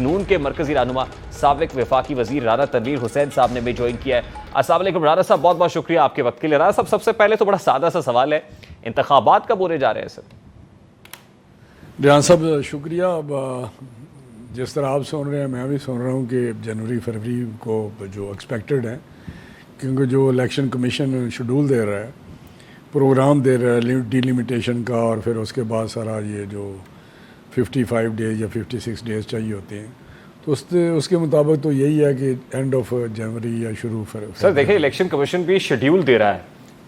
نون کے مرکزی رہنما سابق وفاقی وزیر رانا تنویر حسین صاحب نے بھی جوائن کیا ہے. السلام علیکم رانا صاحب, بہت بہت شکریہ آپ کے وقت کے لیے. رانا صاحب, سب سے پہلے تو بڑا سادہ سا سوال ہے, انتخابات کب ہونے جا رہے ہیں سر؟ ریان صاحب شکریہ. اب جس طرح آپ سن رہے ہیں میں بھی سن رہا ہوں کہ جنوری فروری کو جو ایکسپیکٹڈ ہے, کیونکہ جو الیکشن کمیشن شیڈول دے رہا ہے, پروگرام دے رہا ہے ڈیلیمیٹیشن کا, اور پھر اس کے بعد سارا یہ جو 55 ڈیز یا 56 ڈیز چاہیے ہوتے ہیں, تو اس کے مطابق تو یہی ہے کہ اینڈ آف جنوری یا شروع فروری. سر دیکھیں, الیکشن کمیشن بھی شیڈیول دے رہا ہے,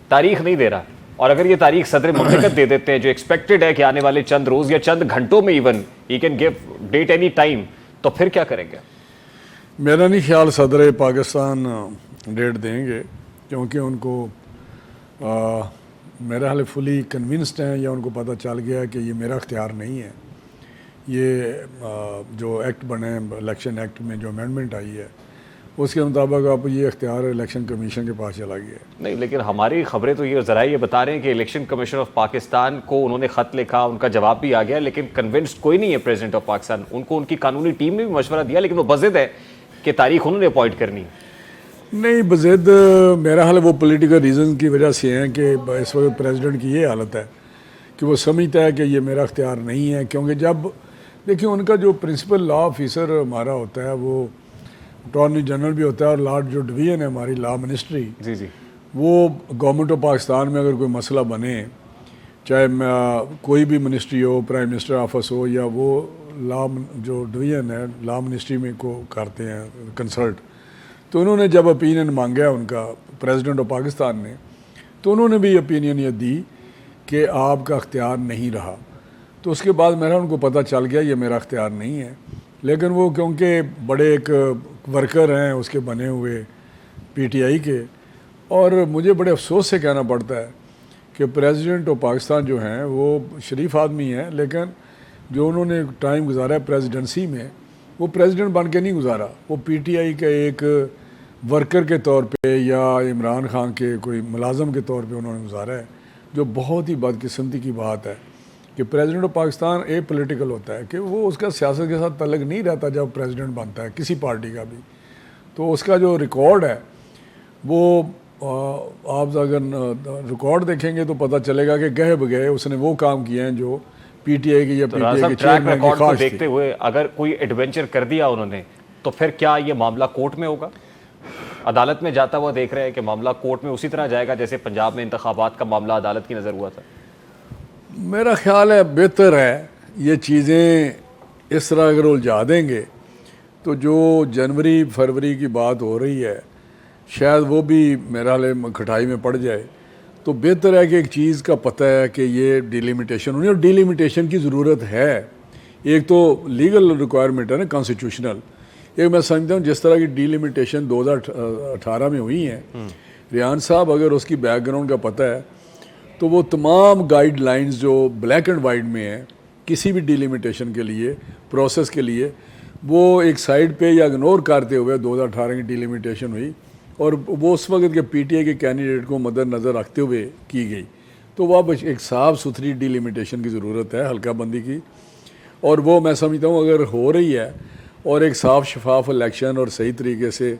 تاریخ نہیں دے رہا, اور اگر یہ تاریخ صدر مملکت دے دیتے ہیں جو ایکسپیکٹڈ ہے کہ آنے والے چند روز یا چند گھنٹوں میں ایون ہی can give date any time, تو پھر کیا کریں گے؟ میرا نہیں خیال صدر پاکستان ڈیٹ دیں گے, کیونکہ ان کو میرا حال فلی کنونسڈ ہیں, یا ان کو پتہ چل گیا ہے کہ یہ میرا اختیار نہیں ہے. یہ جو ایکٹ بنے الیکشن ایکٹ میں جو امینڈمنٹ آئی ہے اس کے مطابق اب یہ اختیار الیکشن کمیشن کے پاس چلا گیا ہے. نہیں, لیکن ہماری خبریں تو یہ ذرائع یہ بتا رہے ہیں کہ الیکشن کمیشن آف پاکستان کو انہوں نے خط لکھا, ان کا جواب بھی آ گیا, لیکن کنونسڈ کوئی نہیں ہے پریزیڈنٹ آف پاکستان. ان کو ان کی قانونی ٹیم نے بھی مشورہ دیا, لیکن وہ بضد ہے کہ تاریخ انہوں نے اپوائنٹ کرنی ہے. نہیں, بضد میرا حال وہ پولیٹیکل ریزن کی وجہ سے ہیں کہ اس وقت پریزیڈنٹ کی یہ حالت ہے کہ وہ سمجھتا ہے کہ یہ میرا اختیار نہیں ہے. کیونکہ جب دیکھیں ان کا جو پرنسپل لا آفیسر ہمارا ہوتا ہے وہ اٹارنی جنرل بھی ہوتا ہے, اور لارڈ جو ڈویژن ہے ہماری لا منسٹری, جی وہ گورنمنٹ آف پاکستان میں اگر کوئی مسئلہ بنے, چاہے کوئی بھی منسٹری ہو, پرائم منسٹر آفس ہو, یا وہ لا جو ڈویژن ہے لا منسٹری میں کو کرتے ہیں کنسلٹ, تو انہوں نے جب اپینین مانگا ان کا پریزیڈنٹ آف پاکستان نے, تو انہوں نے بھی اپینین یہ دی کہ آپ کا اختیار نہیں رہا. تو اس کے بعد میرا ان کو پتہ چل گیا یہ میرا اختیار نہیں ہے. لیکن وہ کیونکہ بڑے ایک ورکر ہیں اس کے بنے ہوئے پی ٹی آئی کے, اور مجھے بڑے افسوس سے کہنا پڑتا ہے کہ پریزیڈنٹ آف پاکستان جو ہیں وہ شریف آدمی ہیں, لیکن جو انہوں نے ٹائم گزارا ہے پریزیڈنسی میں, وہ پریزیڈنٹ بن کے نہیں گزارا, وہ پی ٹی آئی کا ایک ورکر کے طور پہ یا عمران خان کے کوئی ملازم کے طور پہ انہوں نے گزارا ہے, جو بہت ہی بدقسمتی کی بات ہے کہ president of Pakistan a political ہوتا ہے, کہ وہ اس کا سیاست کے ساتھ تعلق نہیں رہتا جب پریزیڈنٹ بنتا ہے کسی پارٹی کا بھی. تو اس کا جو ریکارڈ ہے وہ آپ اگر ریکارڈ دیکھیں گے تو پتہ چلے گا کہ گئے بگئے اس نے وہ کام کیے ہیں جو پی ٹی آئی کی یا پی ٹی آئی کے چیئرمین کی خواہش تھی. دیکھتے ہوئے اگر کوئی ایڈونچر کر دیا انہوں نے, تو پھر کیا یہ معاملہ کورٹ میں ہوگا؟ عدالت میں جاتا ہوا دیکھ رہے ہیں کہ معاملہ کورٹ میں اسی طرح جائے گا جیسے پنجاب میں انتخابات کا معاملہ عدالت کی نظر ہوا تھا. میرا خیال ہے بہتر ہے یہ چیزیں اس طرح اگر الجھا دیں گے تو جو جنوری فروری کی بات ہو رہی ہے شاید وہ بھی میرا حال کھٹائی میں پڑ جائے. تو بہتر ہے کہ ایک چیز کا پتہ ہے کہ یہ ڈیلیمیٹیشن ہونی, اور ڈیلیمیٹیشن کی ضرورت ہے. ایک تو لیگل ریکوائرمنٹ ہے نا, کانسٹیٹیوشنل. ایک میں سمجھتا ہوں جس طرح کی ڈیلیمیٹیشن 2018 میں ہوئی ہیں, ریان صاحب اگر اس کی بیک گراؤنڈ کا پتہ ہے تو وہ تمام گائیڈ لائنز جو بلیک اینڈ وائٹ میں ہیں کسی بھی ڈیلیمیٹیشن کے لیے پروسیس کے لیے, وہ ایک سائڈ پہ یا اگنور کرتے ہوئے 2018 کی ڈیلیمیٹیشن ہوئی, اور وہ اس وقت کے پی ٹی آئی کے کینڈیڈیٹ کو مد نظر رکھتے ہوئے کی گئی. تو وہ اب ایک صاف ستھری ڈیلیمیٹیشن کی ضرورت ہے, حلقہ بندی کی, اور وہ میں سمجھتا ہوں اگر ہو رہی ہے اور ایک صاف شفاف الیکشن اور صحیح طریقے سے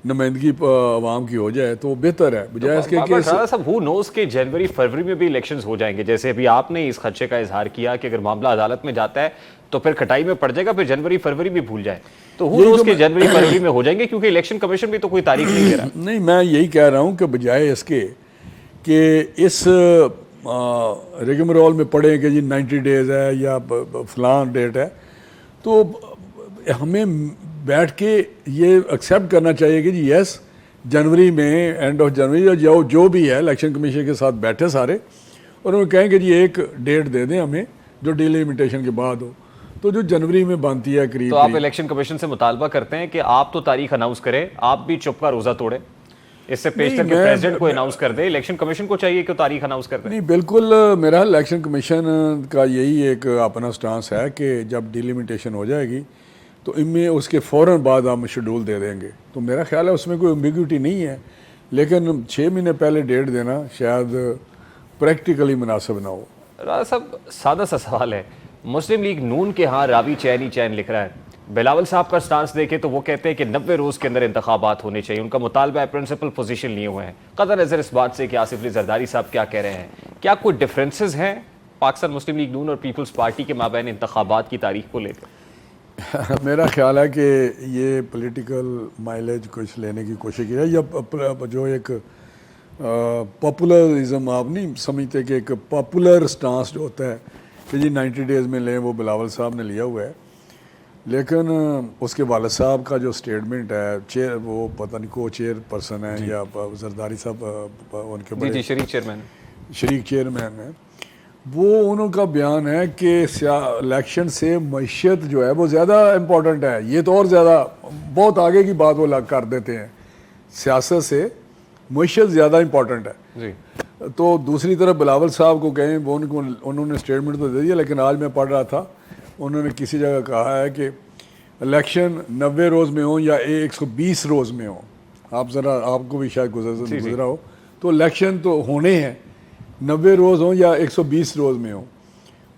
نمائندگی عوام کی ہو جائے تو بہتر ہے, بجائے اس کے کہ صاحب ہو نوز کہ جنوری فروری میں بھی الیکشنز ہو جائیں گے. جیسے ابھی آپ نے اس خدشے کا اظہار کیا کہ اگر معاملہ عدالت میں جاتا ہے تو پھر کھٹائی میں پڑ جائے گا, پھر جنوری فروری بھی بھول جائے. تو ہو نوز کہ جنوری فروری میں ہو جائیں گے, کیونکہ الیکشن کمیشن بھی تو کوئی تاریخ نہیں دے رہا. نہیں, میں یہی کہہ رہا ہوں کہ بجائے اس کے کہ اس ریگم رول میں پڑھیں کہ جی 90 ڈیز ہے یا فلاں ڈیٹ ہے, تو ہمیں بیٹھ کے یہ ایکسیپٹ کرنا چاہیے کہ جی یس جنوری میں اینڈ آف جنوری یا جو بھی ہے الیکشن کمیشن کے ساتھ بیٹھے سارے, اور انہوں نے کہیں کہ جی ایک ڈیٹ دے دیں ہمیں جو ڈیلیمیٹیشن کے بعد ہو, تو جو جنوری میں بنتی ہے قریب. تو آپ الیکشن کمیشن سے مطالبہ کرتے ہیں کہ آپ تو تاریخ اناؤنس کریں, آپ بھی چپ کا روزہ توڑیں, اس سے پیشتر کے پریزیڈنٹ کو اناؤنس کر دے, الیکشن کمیشن کو چاہیے کہ تاریخ اناؤنس کر دیں. نہیں, بالکل میرا الیکشن کمیشن کا یہی ایک اپنا سٹانس ہے کہ جب ڈیلیمیٹیشن ہو جائے گی تو ان میں اس کے فوراً بعد ہم شیڈول دے دیں گے. تو میرا خیال ہے اس میں کوئی امبیگوٹی نہیں ہے, لیکن 6 مہینے پہلے ڈیٹ دینا شاید پریکٹیکلی مناسب نہ ہو. راجا صاحب سادہ سا سوال ہے, مسلم لیگ نون کے ہاں راوی چین ہی چین لکھ رہا ہے, بلاول صاحب کا سٹانس دیکھیں تو وہ کہتے ہیں کہ 90 روز کے اندر انتخابات ہونے چاہیے. ان کا مطالبہ ہے, پرنسپل پوزیشن لیے ہوئے ہیں. قطع نظر اس بات سے کہ آصف علی زرداری صاحب کیا کہہ رہے ہیں, کیا کوئی ڈفرینسز ہیں پاکستان مسلم لیگ نون اور پیپلز پارٹی کے مابین انتخابات کی تاریخ کو لے کر؟ میرا خیال ہے کہ یہ پولیٹیکل مائلیج کچھ لینے کی کوشش کی ہے, یا جو ایک پاپولرزم آپ نہیں سمجھتے کہ ایک پاپولر سٹانس جو ہوتا ہے کہ جی 90 ڈیز میں لیں, وہ بلاول صاحب نے لیا ہوا ہے. لیکن اس کے والد صاحب کا جو سٹیٹمنٹ ہے, وہ پتہ نہیں کو چیئر پرسن ہے یا زرداری صاحب ان کے بڑے شریک چیئرمین ہیں, وہ انہوں کا بیان ہے کہ الیکشن سے معیشت جو ہے وہ زیادہ امپورٹنٹ ہے. یہ تو اور زیادہ بہت آگے کی بات وہ کر دیتے ہیں, سیاست سے معیشت زیادہ امپورٹنٹ ہے. تو دوسری طرف بلاول صاحب کو کہیں, وہ انہوں نے اسٹیٹمنٹ تو دے دیا, لیکن آج میں پڑھ رہا تھا انہوں نے کسی جگہ کہا ہے کہ الیکشن 90 روز میں ہوں یا 120 روز میں ہوں, آپ ذرا آپ کو بھی شاید گزرا ہو, تو الیکشن تو ہونے ہیں 90 روز ہوں یا 120 روز میں ہوں.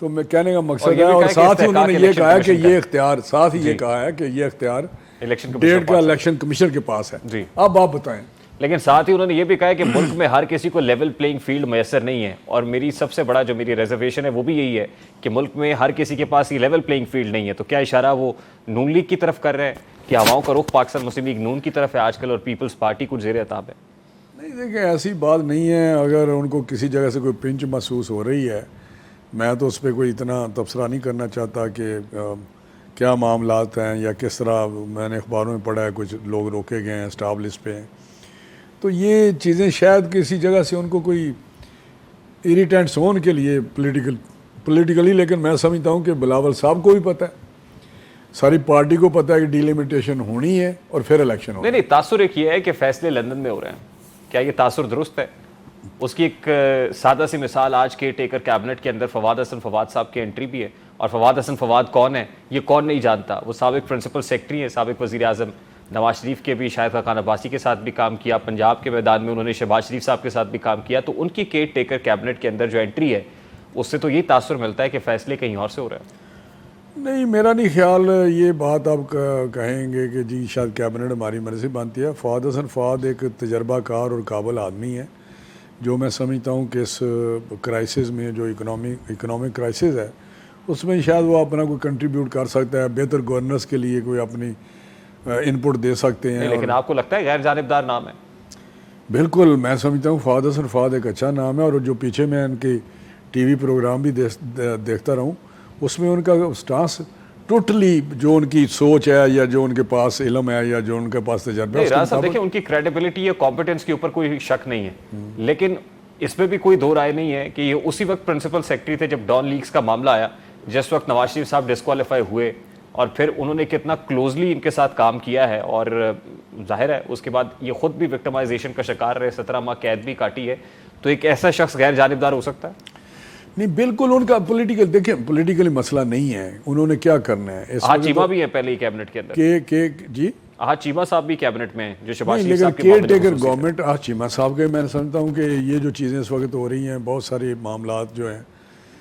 تو میں کہنے کا مقصد ہے, اور ساتھ ہی انہوں نے یہ کہا ہے کہ یہ اختیار, ساتھ ہی یہ کہا ہے کہ یہ اختیار ڈیٹ کا الیکشن کمیشن کے پاس ہے. اب آپ بتائیں. لیکن ساتھ ہی انہوں نے یہ بھی کہا ہے کہ ملک میں ہر کسی کو لیول پلینگ فیلڈ میسر نہیں ہے, اور میری سب سے بڑا جو میری ریزرویشن ہے وہ بھی یہی ہے کہ ملک میں ہر کسی کے پاس یہ لیول پلینگ فیلڈ نہیں ہے. تو کیا اشارہ وہ نون لیگ کی طرف کر رہے ہیں کہ ہواؤں کا رخ پاکستان مسلم لیگ نون کی طرف ہے آج کل, اور پیپلز پارٹی کچھ زیر عتاب ہے؟ نہیں دیکھیں, ایسی بات نہیں ہے. اگر ان کو کسی جگہ سے کوئی پنچ محسوس ہو رہی ہے, میں تو اس پہ کوئی اتنا تبصرہ نہیں کرنا چاہتا کہ کیا معاملات ہیں یا کس طرح. میں نے اخباروں میں پڑھا ہے کچھ لوگ روکے گئے ہیں, اسٹاف لسٹ پہ ہیں, تو یہ چیزیں شاید کسی جگہ سے ان کو کوئی اریٹینٹس ہوں ان کے لیے پولیٹیکلی. لیکن میں سمجھتا ہوں کہ بلاول صاحب کو بھی پتہ ہے, ساری پارٹی کو پتہ ہے کہ ڈیلیمیٹیشن ہونی ہے اور پھر الیکشن ہونا ہے. نہیں, تاثر ایک یہ ہے کہ فیصلے لندن میں ہو رہے ہیں, کیا یہ تاثر درست ہے؟ اس کی ایک سادہ سی مثال آج کے ٹیکر کیبنٹ کے اندر فواد حسن فواد صاحب کی انٹری بھی ہے. اور فواد حسن فواد کون ہے یہ کون نہیں جانتا. وہ سابق پرنسپل سیکرٹری ہیں, سابق وزیر اعظم نواز شریف کے بھی, شاہد خاقان عباسی کے ساتھ بھی کام کیا, پنجاب کے میدان میں انہوں نے شہباز شریف صاحب کے ساتھ بھی کام کیا. تو ان کی کیئر ٹیکر کیبنٹ کے اندر جو انٹری ہے اس سے تو یہی تاثر ملتا ہے کہ فیصلے کہیں اور سے ہو رہے ہیں. نہیں, میرا نہیں خیال یہ بات آپ کہیں گے کہ جی شاید کیبنٹ ہماری مرضی بنتی ہے. فواد حسن فواد ایک تجربہ کار اور قابل آدمی ہے, جو میں سمجھتا ہوں کہ اس کرائسس میں جو اکنامک کرائسس ہے اس میں شاید وہ اپنا کوئی کنٹریبیوٹ کر سکتا ہے, بہتر گورننس کے لیے کوئی اپنی ان پٹ دے سکتے ہیں. لیکن آپ کو لگتا ہے غیر جانبدار نام ہے؟ بالکل, میں سمجھتا ہوں فواد حسن فواد ایک اچھا نام ہے, اور جو پیچھے میں ان کی ٹی وی پروگرام بھی دیکھتا رہا ہوں, اس میں ان کا سٹانس ٹوٹلی جو ان کی سوچ ہے یا جو ان کے پاس علم ہے یا جو ان کے پاس تجربہ ہے, راز صاحب دیکھیں ان کی کریڈیبلٹی یا کمپیٹنس کے اوپر کوئی شک نہیں ہے, لیکن اس میں بھی کوئی دو رائے نہیں ہے کہ یہ اسی وقت پرنسپل سیکرٹری تھے جب ڈان لیگز کا معاملہ آیا, جس وقت نواز شریف صاحب ڈسکوالیفائی ہوئے, اور پھر انہوں نے کتنا کلوزلی ان کے ساتھ کام کیا ہے, اور ظاہر ہے اس کے بعد یہ خود بھی وکٹمائزیشن کا شکار رہے, 17 ماہ قید بھی کاٹی ہے. تو ایک ایسا شخص غیر جانبدار ہو سکتا ہے؟ نہیں, بالکل ان کا پولیٹیکل, دیکھیں پولیٹیکلی مسئلہ نہیں ہے, انہوں نے کیا کرنا ہے. چیمہ بھی ہے پہلے ہی کیبنٹ کے اندر, جی چیمہ صاحب بھی کیبنٹ میں ہیں جو شہباز شریف لیکن صاحب کے کیئر ٹیکر گورنمنٹ چیمہ صاحب کے, میں سمجھتا ہوں کہ یہ جو چیزیں اس وقت ہو رہی ہیں, بہت سارے معاملات جو ہیں